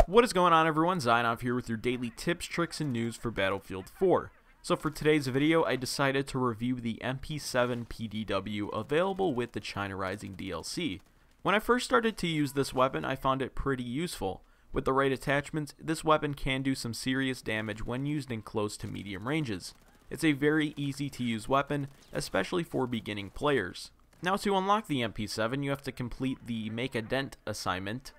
What is going on, everyone? Zainov here with your daily tips, tricks, and news for Battlefield 4. So for today's video, I decided to review the MP7 PDW available with the China Rising DLC. When I first started to use this weapon, I found it pretty useful. With the right attachments, this weapon can do some serious damage when used in close to medium ranges. It's a very easy to use weapon, especially for beginning players. Now, to unlock the MP7, you have to complete the Make a Dent assignment.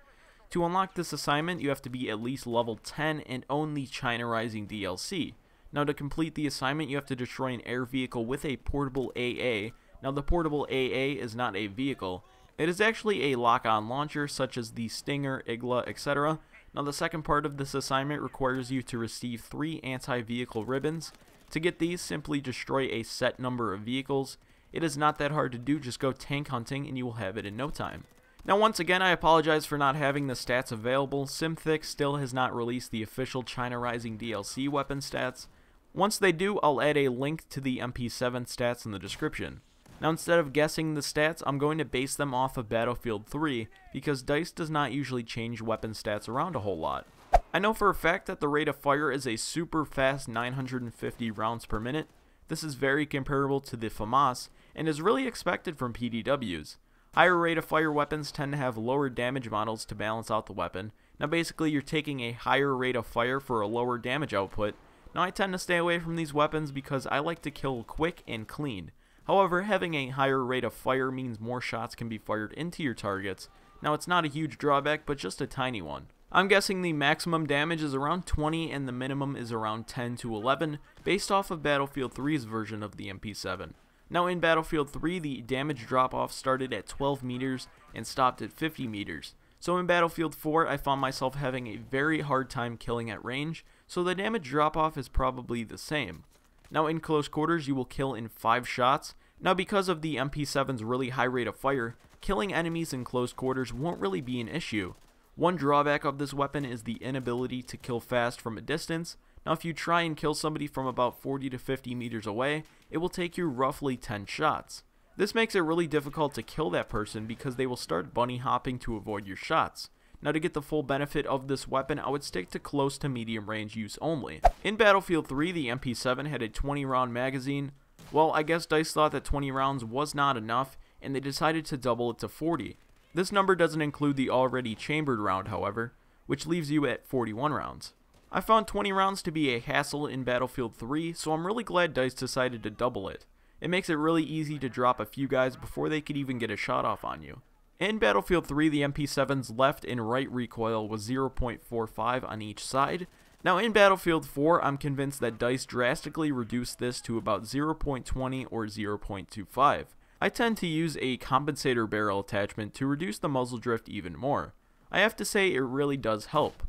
To unlock this assignment, you have to be at least level 10 and own the China Rising DLC. Now, to complete the assignment, you have to destroy an air vehicle with a portable AA. Now, the portable AA is not a vehicle. It is actually a lock-on launcher, such as the Stinger, Igla, etc. Now, the second part of this assignment requires you to receive 3 anti-vehicle ribbons. To get these, simply destroy a set number of vehicles. It is not that hard to do, just go tank hunting and you will have it in no time. Now, once again, I apologize for not having the stats available. Simthic still has not released the official China Rising DLC weapon stats. Once they do, I'll add a link to the MP7 stats in the description. Now, instead of guessing the stats, I'm going to base them off of Battlefield 3 because DICE does not usually change weapon stats around a whole lot. I know for a fact that the rate of fire is a super fast 950 rounds per minute. This is very comparable to the FAMAS and is really expected from PDWs. Higher rate of fire weapons tend to have lower damage models to balance out the weapon. Now basically you're taking a higher rate of fire for a lower damage output. Now I tend to stay away from these weapons because I like to kill quick and clean. However, having a higher rate of fire means more shots can be fired into your targets. Now it's not a huge drawback, but just a tiny one. I'm guessing the maximum damage is around 20 and the minimum is around 10 to 11 based off of Battlefield 3's version of the MP7. Now in Battlefield 3, the damage drop-off started at 12 meters and stopped at 50 meters. So in Battlefield 4, I found myself having a very hard time killing at range, so the damage drop-off is probably the same. Now in close quarters, you will kill in 5 shots. Now because of the MP7's really high rate of fire, killing enemies in close quarters won't really be an issue. One drawback of this weapon is the inability to kill fast from a distance. Now if you try and kill somebody from about 40 to 50 meters away, it will take you roughly 10 shots. This makes it really difficult to kill that person because they will start bunny hopping to avoid your shots. Now to get the full benefit of this weapon, I would stick to close to medium range use only. In Battlefield 3, the MP7 had a 20 round magazine. Well, I guess DICE thought that 20 rounds was not enough and they decided to double it to 40. This number doesn't include the already chambered round, however, which leaves you at 41 rounds. I found 20 rounds to be a hassle in Battlefield 3, so I'm really glad DICE decided to double it. It makes it really easy to drop a few guys before they could even get a shot off on you. In Battlefield 3, the MP7's left and right recoil was 0.45 on each side. Now in Battlefield 4, I'm convinced that DICE drastically reduced this to about 0.20 or 0.25. I tend to use a compensator barrel attachment to reduce the muzzle drift even more. I have to say it really does help.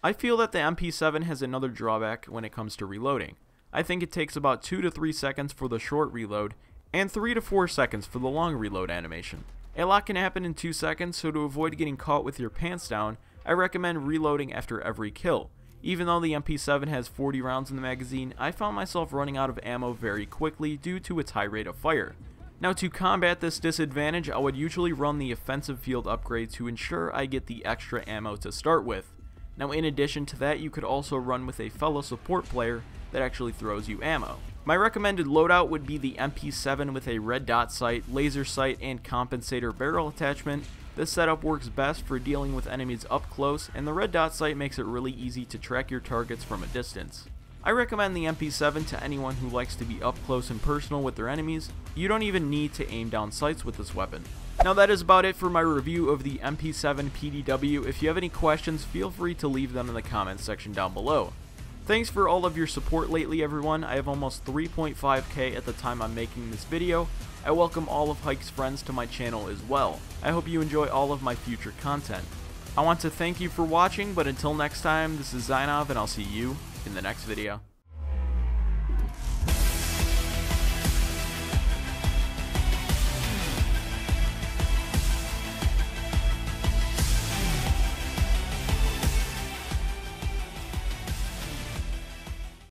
I feel that the MP7 has another drawback when it comes to reloading. I think it takes about 2 to 3 seconds for the short reload and 3 to 4 seconds for the long reload animation. A lot can happen in 2 seconds, so to avoid getting caught with your pants down, I recommend reloading after every kill. Even though the MP7 has 40 rounds in the magazine, I found myself running out of ammo very quickly due to its high rate of fire. Now to combat this disadvantage, I would usually run the offensive field upgrade to ensure I get the extra ammo to start with. Now in addition to that, you could also run with a fellow support player that actually throws you ammo. My recommended loadout would be the MP7 with a red dot sight, laser sight, and compensator barrel attachment. This setup works best for dealing with enemies up close, and the red dot sight makes it really easy to track your targets from a distance. I recommend the MP7 to anyone who likes to be up close and personal with their enemies. You don't even need to aim down sights with this weapon. Now that is about it for my review of the MP7 PDW. If you have any questions, feel free to leave them in the comments section down below. Thanks for all of your support lately, everyone. I have almost 3.5k at the time I'm making this video. I welcome all of Hike's friends to my channel as well. I hope you enjoy all of my future content. I want to thank you for watching, but until next time, this is Zainov, and I'll see you in the next video.